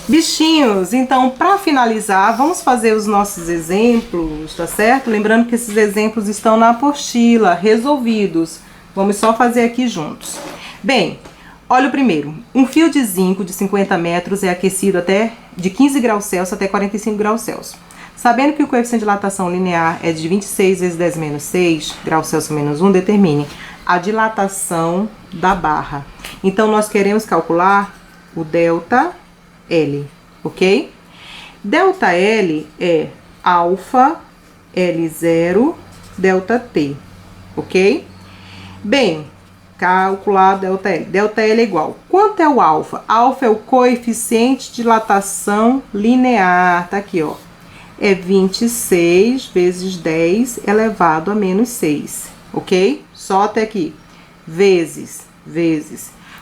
Bichinhos, então, para finalizar, vamos fazer os nossos exemplos, tá certo? Lembrando que esses exemplos estão na apostila, resolvidos. Vamos só fazer aqui juntos. Bem, olha o primeiro. Um fio de zinco de 50 metros é aquecido de 15 graus Celsius até 45 graus Celsius. Sabendo que o coeficiente de dilatação linear é de 26 vezes 10 menos 6 graus Celsius menos 1, determine a dilatação da barra. Então, nós queremos calcular o delta L, ok? Delta L é alfa L0 delta T, ok? Bem, calcular delta L. Delta L é igual. Quanto é o alfa? Alfa é o coeficiente de dilatação linear, tá aqui, ó. É 26 vezes 10 elevado a menos 6, ok? Só até aqui. Vezes.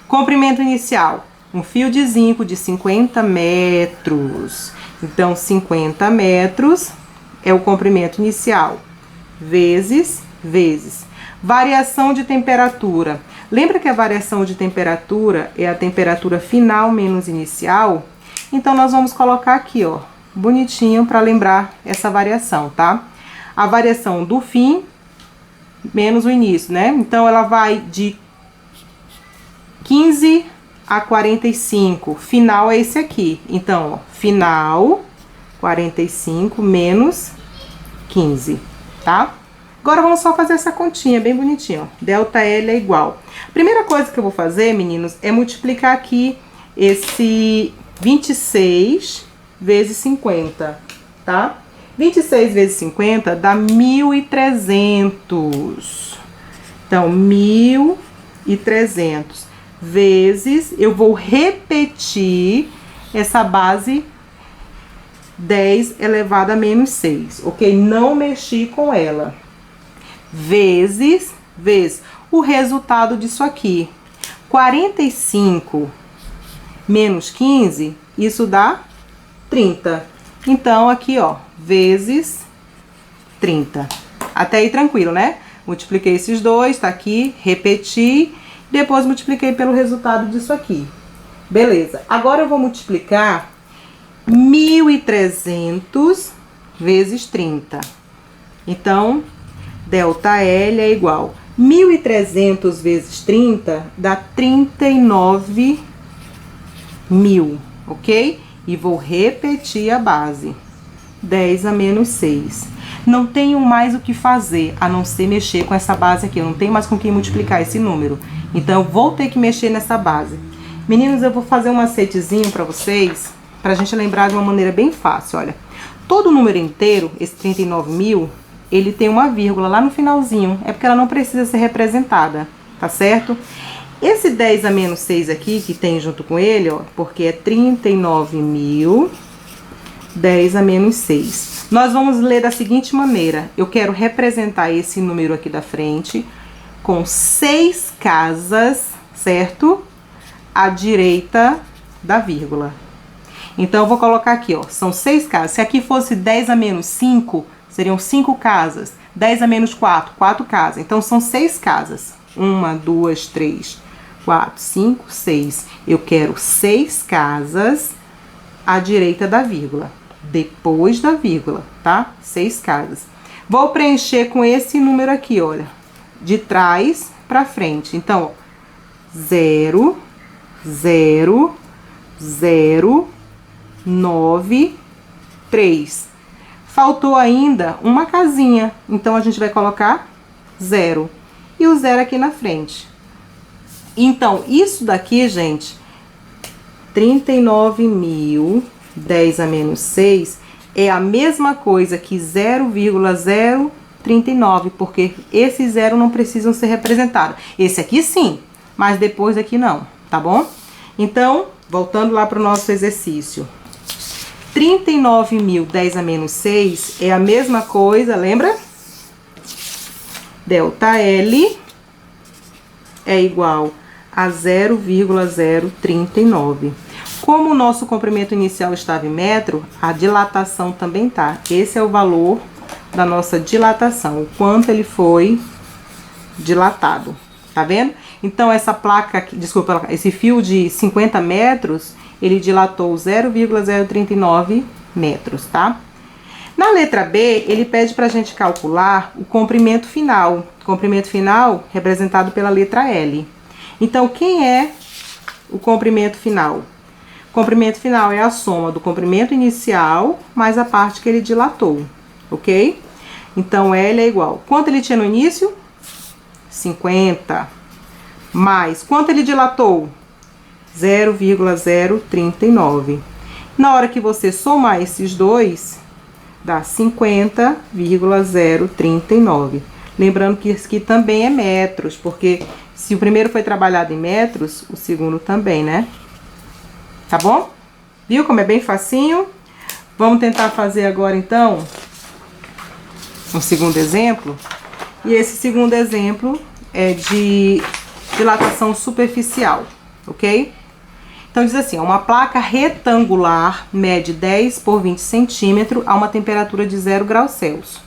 Comprimento inicial. Um fio de zinco de 50 metros. Então, 50 metros é o comprimento inicial. Vezes. Variação de temperatura. Lembra que a variação de temperatura é a temperatura final menos inicial? Então, nós vamos colocar aqui, ó, bonitinho para lembrar essa variação, tá? A variação do fim menos o início, né? Então, ela vai de 15 a 45. Final é esse aqui. Então, ó, final 45 menos 15, tá? Agora, vamos só fazer essa continha bem bonitinha, ó. Delta L é igual. A primeira coisa que eu vou fazer, meninos, é multiplicar aqui esse 26 vezes 50, tá? 26 vezes 50 dá 1.300. Então, 1.300 vezes, eu vou repetir essa base 10 elevado a menos 6, ok? Não mexi com ela. Vezes o resultado disso aqui. 45 menos 15, isso dá 30. Então, aqui, ó, vezes 30. Até aí tranquilo, né? Multipliquei esses dois, tá aqui, repeti, depois multipliquei pelo resultado disso aqui. Beleza. Agora eu vou multiplicar 1.300 vezes 30. Então, delta L é igual 1.300 vezes 30 dá 39.000, ok? E vou repetir a base, 10 a menos 6. Não tenho mais o que fazer, a não ser mexer com essa base aqui. Eu não tenho mais com quem multiplicar esse número. Então, eu vou ter que mexer nessa base. Meninos, eu vou fazer um macetezinho pra vocês, pra gente lembrar de uma maneira bem fácil, olha. Todo número inteiro, esse 39.000, ele tem uma vírgula lá no finalzinho. É porque ela não precisa ser representada, tá certo? Esse 10 a menos 6 aqui, que tem junto com ele, ó, porque é 39.000, 10 a menos 6. Nós vamos ler da seguinte maneira. Eu quero representar esse número aqui da frente com 6 casas, certo? À direita da vírgula. Então, eu vou colocar aqui, ó, são 6 casas. Se aqui fosse 10 a menos 5, seriam 5 casas. 10 a menos 4, 4 casas. Então, são 6 casas. 1, 2, 3, 4, 5, 6. Eu quero 6 casas à direita da vírgula. Depois da vírgula, tá? 6 casas. Vou preencher com esse número aqui, olha. De trás pra frente. Então, 0, 0, 0, 9, 3. Faltou ainda uma casinha. Então, a gente vai colocar 0. E o 0 aqui na frente. Então, isso daqui, gente, 39.000, 10 a menos 6, é a mesma coisa que 0,039, porque esses 0 não precisam ser representados. Esse aqui sim, mas depois aqui não, tá bom? Então, voltando lá para o nosso exercício. 39.000, 10 a menos 6 é a mesma coisa, lembra? Delta L é igual a 0,039. Como o nosso comprimento inicial estava em metro, a dilatação também tá. Esse é o valor da nossa dilatação, o quanto ele foi dilatado, tá vendo? Então, essa placa aqui, desculpa, esse fio de 50 metros, ele dilatou 0,039 metros, tá? Na letra B, ele pede pra gente calcular o comprimento final. Comprimento final representado pela letra L. Então, quem é o comprimento final? Comprimento final é a soma do comprimento inicial mais a parte que ele dilatou, ok? Então, L é igual. Quanto ele tinha no início? 50. Mais quanto ele dilatou? 0,039. Na hora que você somar esses dois, dá 50,039. Lembrando que isso aqui também é metros, porque se o primeiro foi trabalhado em metros, o segundo também, né? Tá bom? Viu como é bem facinho? Vamos tentar fazer agora, então, um segundo exemplo. E esse segundo exemplo é de dilatação superficial, ok? Então, diz assim, ó, uma placa retangular mede 10 por 20 centímetros a uma temperatura de 0 graus Celsius.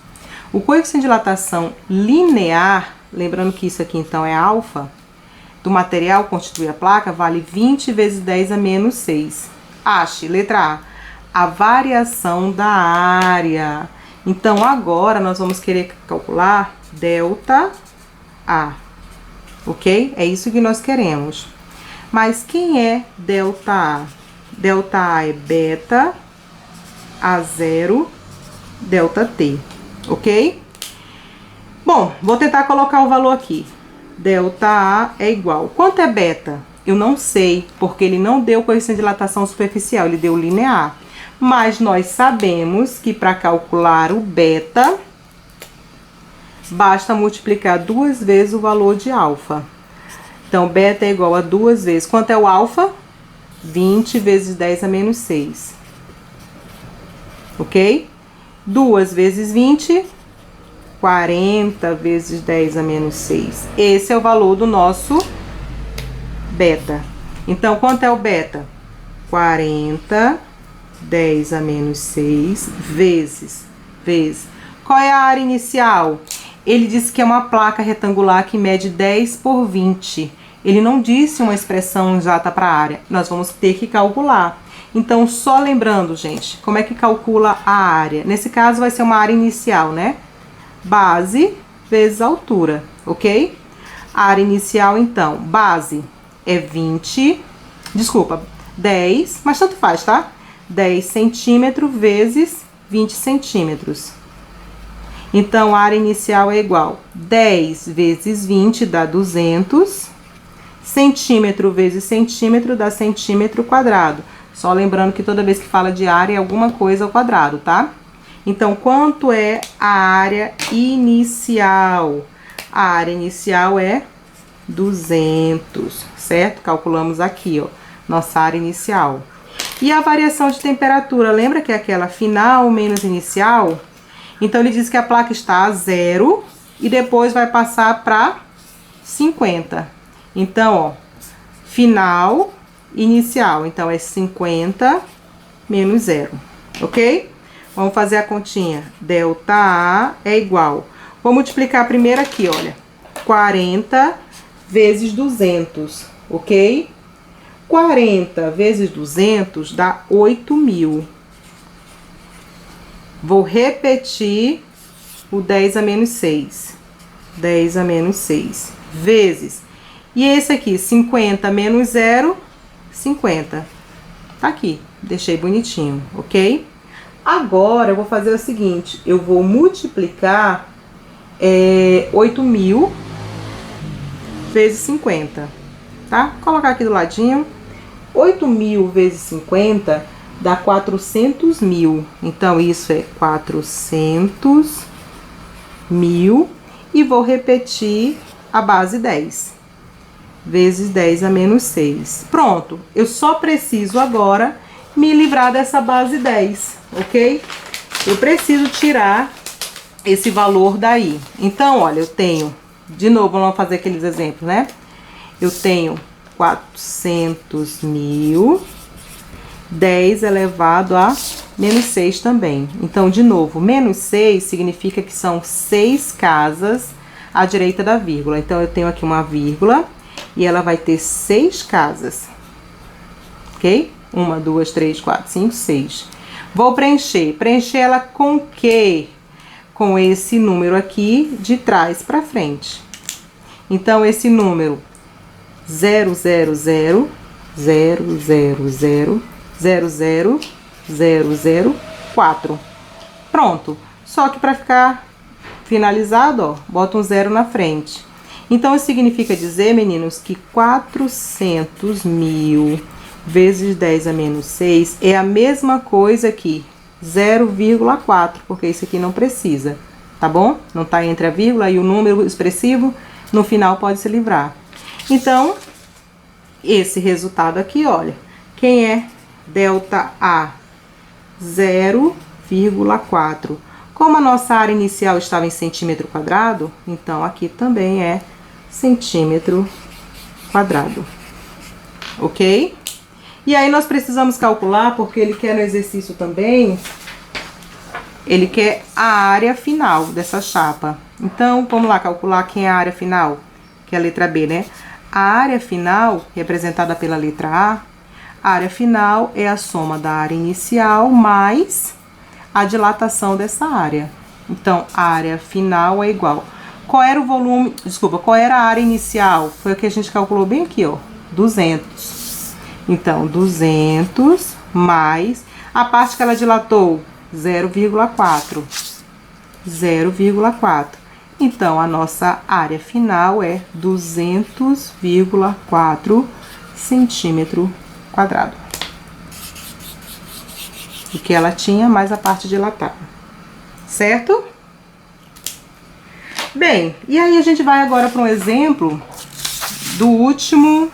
O coeficiente de dilatação linear, lembrando que isso aqui, então, é alfa, do material que constitui a placa, vale 20 vezes 10 a menos 6. Ache, letra A variação da área. Então, agora, nós vamos querer calcular delta A, ok? É isso que nós queremos. Mas quem é delta A? Delta A é beta, A0, delta T, ok? Bom, vou tentar colocar o valor aqui. Delta A é igual. Quanto é beta? Eu não sei, porque ele não deu coeficiente de dilatação superficial, ele deu linear. Mas nós sabemos que para calcular o beta, basta multiplicar 2 vezes o valor de alfa. Então, beta é igual a 2 vezes. Quanto é o alfa? 20 vezes 10 a menos 6. Ok? 2 vezes 20, 40 vezes 10 a menos 6. Esse é o valor do nosso beta. Então, quanto é o beta? 40, 10 a menos 6, vezes. Qual é a área inicial? Ele disse que é uma placa retangular que mede 10 por 20. Ele não disse uma expressão exata para a área. Nós vamos ter que calcular. Então, só lembrando, gente, como é que calcula a área? Nesse caso, vai ser uma área inicial, né? Base vezes altura, ok? A área inicial, então, base é 10, mas tanto faz, tá? 10 centímetros vezes 20 centímetros. Então, a área inicial é igual 10 vezes 20 dá 200, centímetro vezes centímetro dá centímetro quadrado. Só lembrando que toda vez que fala de área é alguma coisa ao quadrado, tá? Então, quanto é a área inicial? A área inicial é 200, certo? Calculamos aqui, ó, nossa área inicial. E a variação de temperatura, lembra que é aquela final menos inicial? Então, ele diz que a placa está a 0 e depois vai passar para 50. Então, ó, final, inicial. Então, é 50 menos 0, ok? Vamos fazer a continha. Delta A é igual. Vou multiplicar primeiro aqui, olha. 40 vezes 200, ok? 40 vezes 200 dá 8.000. Vou repetir o 10 a menos 6. 10 a menos 6. Vezes. E esse aqui, 50 menos 0, 50. Tá aqui. Deixei bonitinho, ok? Agora, eu vou fazer o seguinte. Eu vou multiplicar 8.000 vezes 50. Tá? Vou colocar aqui do ladinho. 8.000 vezes 50 dá 400.000. Então, isso é 400.000. E vou repetir a base 10. Vezes 10 a menos 6. Pronto. Eu só preciso agora me livrar dessa base 10, ok? Eu preciso tirar esse valor daí. Então, olha, eu tenho... De novo, vamos fazer aqueles exemplos, né? Eu tenho 400.000... 10 elevado a menos 6 também. Então, de novo, menos 6 significa que são 6 casas à direita da vírgula. Então, eu tenho aqui uma vírgula e ela vai ter 6 casas. Ok? 1, 2, 3, 4, 5, 6. Vou preencher. Preencher ela com o quê? Com esse número aqui de trás para frente. Então, esse número 0, 0, 0, 0, 0, 0, 0, 0, 0, 0, 4. Pronto. Só que para ficar finalizado, ó, bota um 0 na frente. Então, isso significa dizer, meninos, que 400 mil vezes 10 a menos 6 é a mesma coisa que 0,4, porque isso aqui não precisa, tá bom? Não tá entre a vírgula e o número expressivo, no final pode se livrar. Então, esse resultado aqui, olha, quem é delta A? 0,4. Como a nossa área inicial estava em centímetro quadrado, então aqui também é centímetro quadrado, ok? E aí nós precisamos calcular, porque ele quer no exercício também, ele quer a área final dessa chapa. Então, vamos lá calcular quem é a área final, que é a letra B, né? A área final, representada pela letra A área final é a soma da área inicial mais a dilatação dessa área. Então, a área final é igual. Qual era o volume, desculpa, qual era a área inicial? Foi o que a gente calculou bem aqui, ó, 200. Então, 200 mais a parte que ela dilatou, 0,4. 0,4. Então, a nossa área final é 200,4 centímetro quadrado. O que ela tinha mais a parte dilatada. Certo? Bem, e aí a gente vai agora para um exemplo do último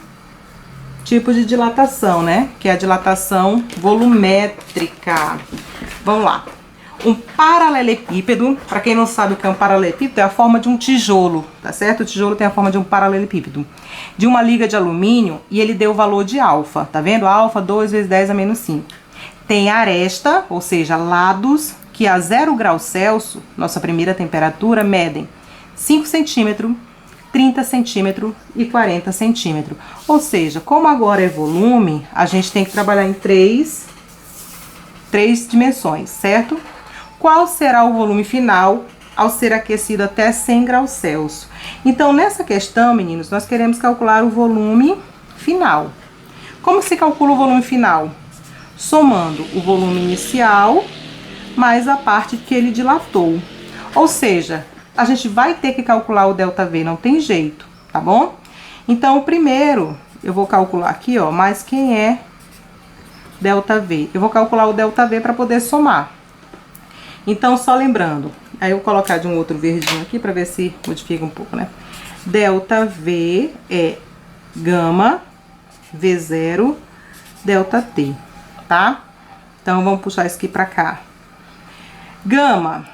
tipo de dilatação, né? Que é a dilatação volumétrica. Vamos lá. Um paralelepípedo, para quem não sabe o que é um paralelepípedo, é a forma de um tijolo, tá certo? O tijolo tem a forma de um paralelepípedo, de uma liga de alumínio, e ele deu o valor de alfa, tá vendo? Alfa 2 vezes 10 a menos 5. Tem aresta, ou seja, lados, que a 0 graus Celsius, nossa primeira temperatura, medem 5 centímetros, 30 centímetros e 40 centímetros. Ou seja, como agora é volume, a gente tem que trabalhar em três dimensões, certo? Qual será o volume final ao ser aquecido até 100 graus Celsius? Então, nessa questão, meninos, nós queremos calcular o volume final. Como se calcula o volume final? Somando o volume inicial mais a parte que ele dilatou. Ou seja, a gente vai ter que calcular o ΔV, não tem jeito, tá bom? Então, o primeiro, eu vou calcular aqui, ó, mais quem é ΔV. Eu vou calcular o ΔV para poder somar. Então, só lembrando, aí eu vou colocar de um outro verdinho aqui para ver se modifica um pouco, né? ΔV é gama V0 ΔT, tá? Então, vamos puxar isso aqui para cá. Gama,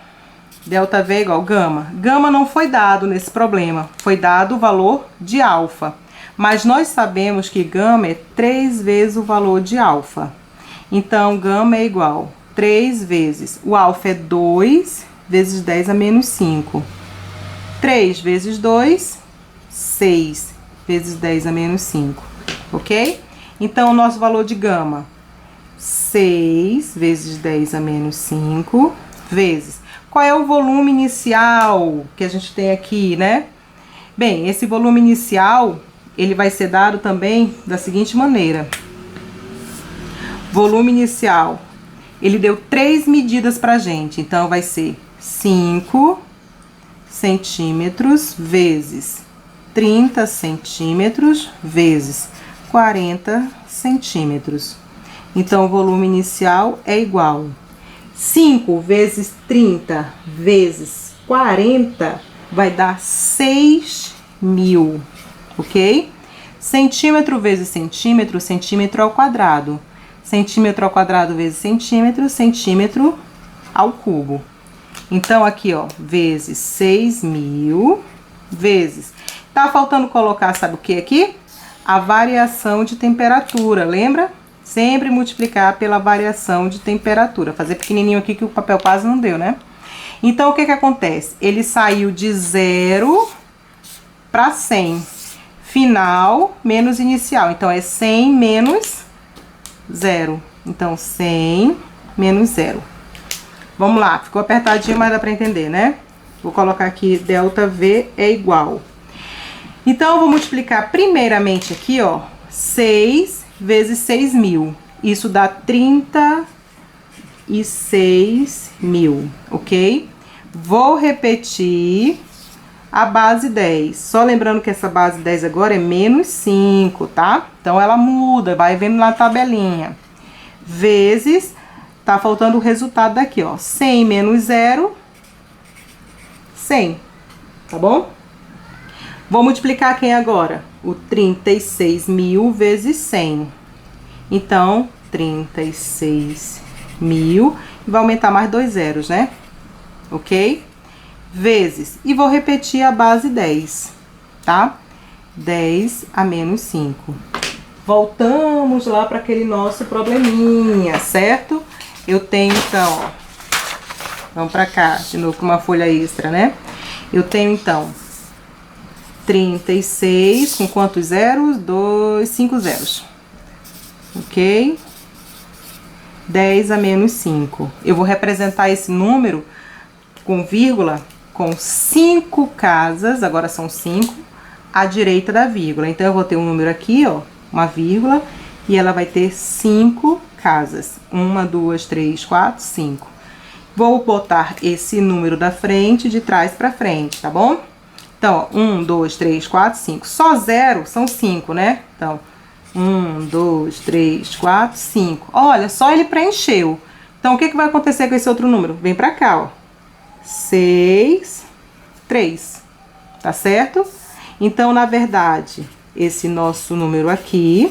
ΔV é igual gama. Gama não foi dado nesse problema, foi dado o valor de alfa. Mas nós sabemos que gama é 3 vezes o valor de alfa. Então, gama é igual 3 vezes, o alfa é 2 vezes 10 a menos 5. 3 vezes 2, 6 vezes 10 a menos 5, ok? Então, o nosso valor de gama, 6 vezes 10 a menos 5, vezes. Qual é o volume inicial que a gente tem aqui, né? Bem, esse volume inicial, ele vai ser dado também da seguinte maneira. Volume inicial, ele deu 3 medidas pra gente, então vai ser 5 centímetros vezes 30 centímetros vezes 40 centímetros. Então, o volume inicial é igual 5 vezes 30 vezes 40 vai dar 6.000, ok? Centímetro vezes centímetro, centímetro ao quadrado. Centímetro ao quadrado vezes centímetro, centímetro ao cubo. Então, aqui, ó, vezes 6.000, vezes... Tá faltando colocar, sabe o que aqui? A variação de temperatura, lembra? Sempre multiplicar pela variação de temperatura. Fazer pequenininho aqui que o papel quase não deu, né? Então, o que que acontece? Ele saiu de 0 para 100. Final menos inicial. Então, é 100 menos 0. Então, 100 menos 0. Vamos lá, ficou apertadinho, mas dá pra entender, né? Vou colocar aqui, ΔV é igual. Então, eu vou multiplicar primeiramente aqui, ó, 6 vezes 6.000. Isso dá 36.000, ok? Vou repetir a base 10. Só lembrando que essa base 10 agora é menos 5, tá? Então, ela muda, vai vendo na tabelinha. Vezes, tá faltando o resultado daqui, ó. 100 menos 0, 100, tá bom? Vou multiplicar quem agora? O 36.000 vezes 100. Então, 36.000, vai aumentar mais 2 zeros, né? Ok? Vezes, e vou repetir a base 10, tá? 10 a menos 5. Voltamos lá para aquele nosso probleminha, certo? Eu tenho, então, ó, vamos para cá, de novo com uma folha extra, né? Eu tenho, então, 36, com quantos zeros? 5 zeros. Ok? 10 a menos 5. Eu vou representar esse número com vírgula, com 5 casas, agora são 5, à direita da vírgula. Então, eu vou ter um número aqui, ó, uma vírgula, e ela vai ter 5 casas. 1, 2, 3, 4, 5. Vou botar esse número da frente, de trás pra frente, tá bom? Então, ó, 1, 2, 3, 4, 5. Só 0 são 5, né? Então, 1, 2, 3, 4, 5. Olha, só ele preencheu. Então, o que vai acontecer com esse outro número? Vem pra cá, ó. 6, 3. Tá certo? Então, na verdade, esse nosso número aqui,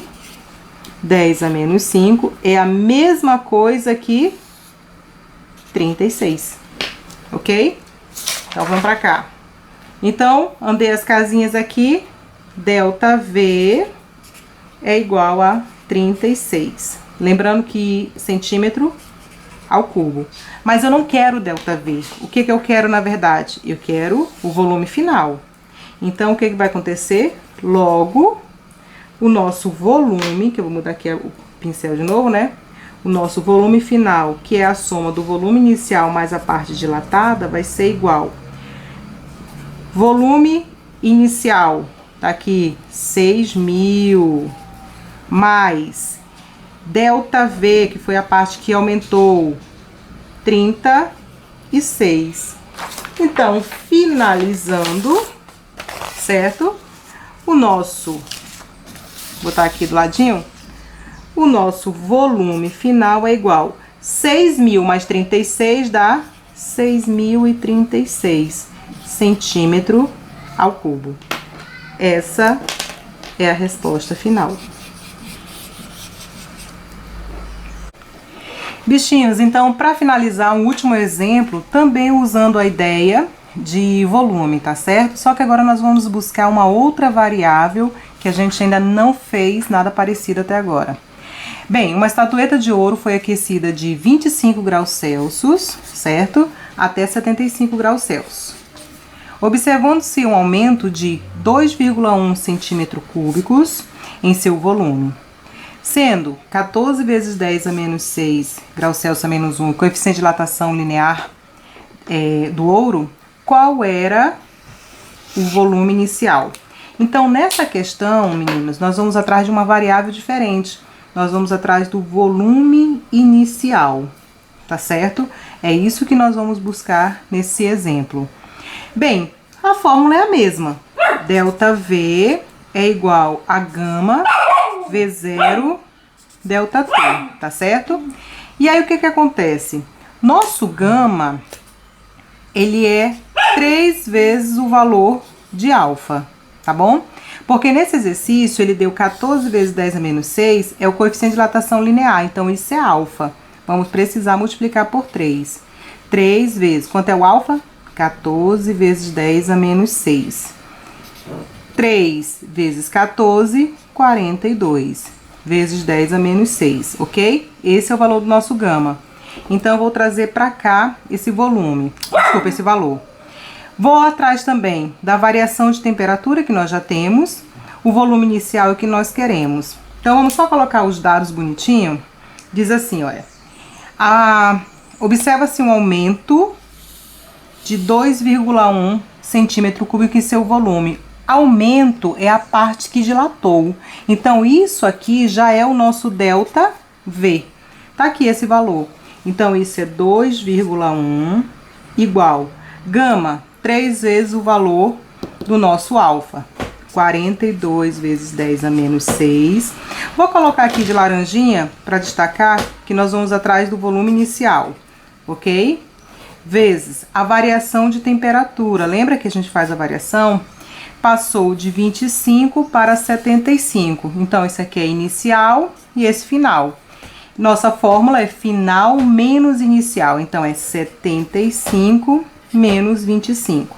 10 a menos 5, é a mesma coisa que 36. Ok? Então, vamos pra cá. Então, andei as casinhas aqui, ΔV é igual a 36. Lembrando que centímetro ao cubo. Mas eu não quero ΔV. O que eu quero, na verdade? Eu quero o volume final. Então, o que vai acontecer? Logo, o nosso volume, que eu vou mudar aqui o pincel de novo, né? O nosso volume final, que é a soma do volume inicial mais a parte dilatada, vai ser igual. Volume inicial, tá aqui, 6.000, mais ΔV, que foi a parte que aumentou, 36. Então, finalizando, certo? O nosso, vou botar aqui do ladinho, o nosso volume final é igual 6.000 mais 36 dá 6.036 centímetro ao cubo. Essa é a resposta final. Bichinhos, então, para finalizar, um último exemplo, também usando a ideia de volume, tá certo? Só que agora nós vamos buscar uma outra variável que a gente ainda não fez nada parecido até agora. Bem, uma estatueta de ouro foi aquecida de 25 graus Celsius, certo? Até 75 graus Celsius. Observando-se um aumento de 2,1 centímetros cúbicos em seu volume, sendo 14 vezes 10 a menos 6 graus Celsius a menos 1, o coeficiente de dilatação linear do ouro, qual era o volume inicial? Então, nessa questão, meninas, nós vamos atrás de uma variável diferente. Nós vamos atrás do volume inicial, tá certo? É isso que nós vamos buscar nesse exemplo. Bem, a fórmula é a mesma. ΔV é igual a gama V0 ΔT, tá certo? E aí, o que acontece? Nosso gama, ele é 3 vezes o valor de alfa, tá bom? Porque nesse exercício, ele deu 14 vezes 10 a menos 6, é o coeficiente de dilatação linear, então isso é alfa. Vamos precisar multiplicar por 3. 3 vezes, quanto é o alfa? 14 vezes 10 a menos 6. 3 vezes 14, 42. Vezes 10 a menos 6, ok? Esse é o valor do nosso gama. Então, eu vou trazer para cá esse volume, desculpa, esse valor. Vou atrás também da variação de temperatura que nós já temos, o volume inicial é o que nós queremos. Então, vamos só colocar os dados bonitinho. Diz assim, olha. Observa-se um aumento de 2,1 centímetro cúbico em seu volume. Aumento é a parte que dilatou. Então, isso aqui já é o nosso delta V. Tá aqui esse valor. Então, isso é 2,1 igual gama, 3 vezes o valor do nosso alfa. 42 vezes 10 a menos 6. Vou colocar aqui de laranjinha para destacar que nós vamos atrás do volume inicial, ok? Vezes a variação de temperatura. Lembra que a gente faz a variação? Passou de 25 para 75. Então, isso aqui é inicial e esse final. Nossa fórmula é final menos inicial. Então, é 75 menos 25.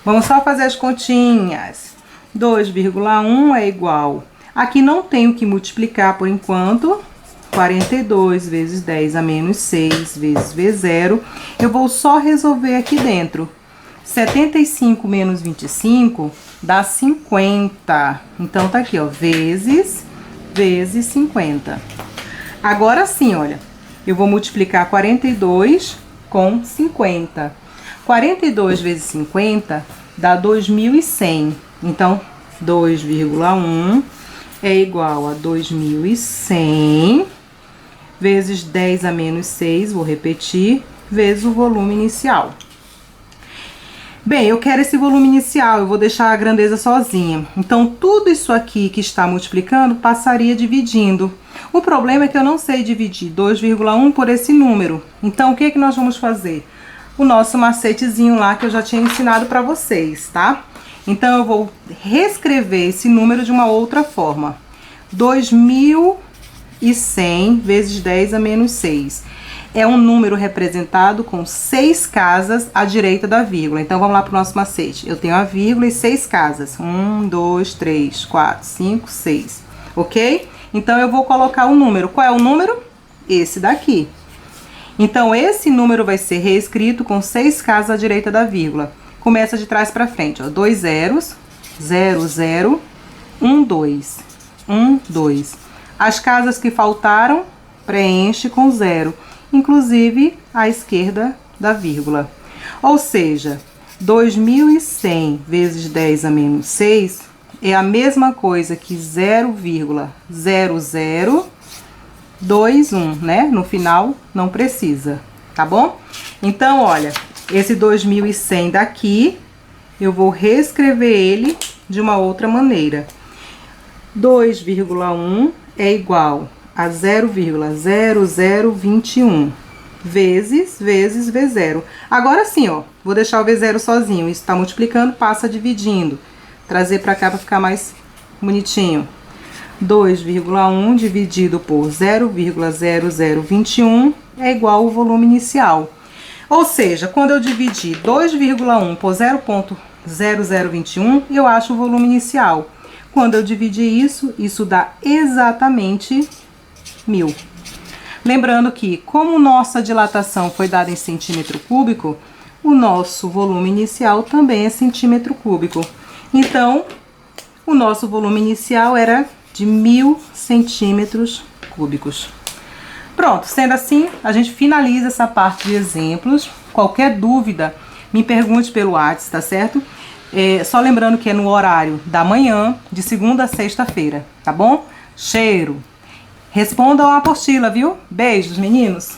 Vamos só fazer as continhas. 2,1 é igual. Aqui não tenho que multiplicar por enquanto. 42 vezes 10 a menos 6 vezes V0. Eu vou só resolver aqui dentro. 75 menos 25 dá 50. Então, tá aqui, ó, vezes 50. Agora sim, olha, eu vou multiplicar 42 com 50. 42 vezes 50 dá 2.100. Então, 2,1 é igual a 2.100 vezes 10 a menos 6, vou repetir, vezes o volume inicial. Bem, eu quero esse volume inicial, eu vou deixar a grandeza sozinha. Então, tudo isso aqui que está multiplicando passaria dividindo. O problema é que eu não sei dividir 2,1 por esse número. Então, o que que nós vamos fazer? O nosso macetezinho lá que eu já tinha ensinado para vocês, tá? Então, eu vou reescrever esse número de uma outra forma. 2.100 vezes 10 a menos 6. É um número representado com 6 casas à direita da vírgula. Então, vamos lá para o nosso macete. Eu tenho a vírgula e 6 casas. 1, 2, 3, 4, 5, 6. Ok? Então, eu vou colocar o número. Qual é o número? Esse daqui. Então, esse número vai ser reescrito com 6 casas à direita da vírgula. Começa de trás para frente, ó. 2 zeros, 0, 0, 1, 2, 1, 2. As casas que faltaram, preenche com 0, inclusive à esquerda da vírgula. Ou seja, 2.100 vezes 10 a menos 6 é a mesma coisa que 0,0021, né? No final, não precisa, tá bom? Então, olha, esse 2.100 daqui, eu vou reescrever ele de uma outra maneira. 2,1 é igual a 0,0021 vezes V0. Agora sim, ó, vou deixar o V0 sozinho. Isso tá multiplicando, passa dividindo. Trazer para cá para ficar mais bonitinho. 2,1 dividido por 0,0021 é igual ao volume inicial. Ou seja, quando eu dividir 2,1 por 0,0021, eu acho o volume inicial. Quando eu dividir isso dá exatamente 1.000. Lembrando que, como nossa dilatação foi dada em centímetro cúbico, o nosso volume inicial também é centímetro cúbico. Então, o nosso volume inicial era de 1.000 centímetros cúbicos. Pronto, sendo assim, a gente finaliza essa parte de exemplos. Qualquer dúvida, me pergunte pelo WhatsApp, tá certo? Só lembrando que é no horário da manhã, de segunda a sexta-feira, tá bom? Cheiro! Respondam a apostila, viu? Beijos, meninos!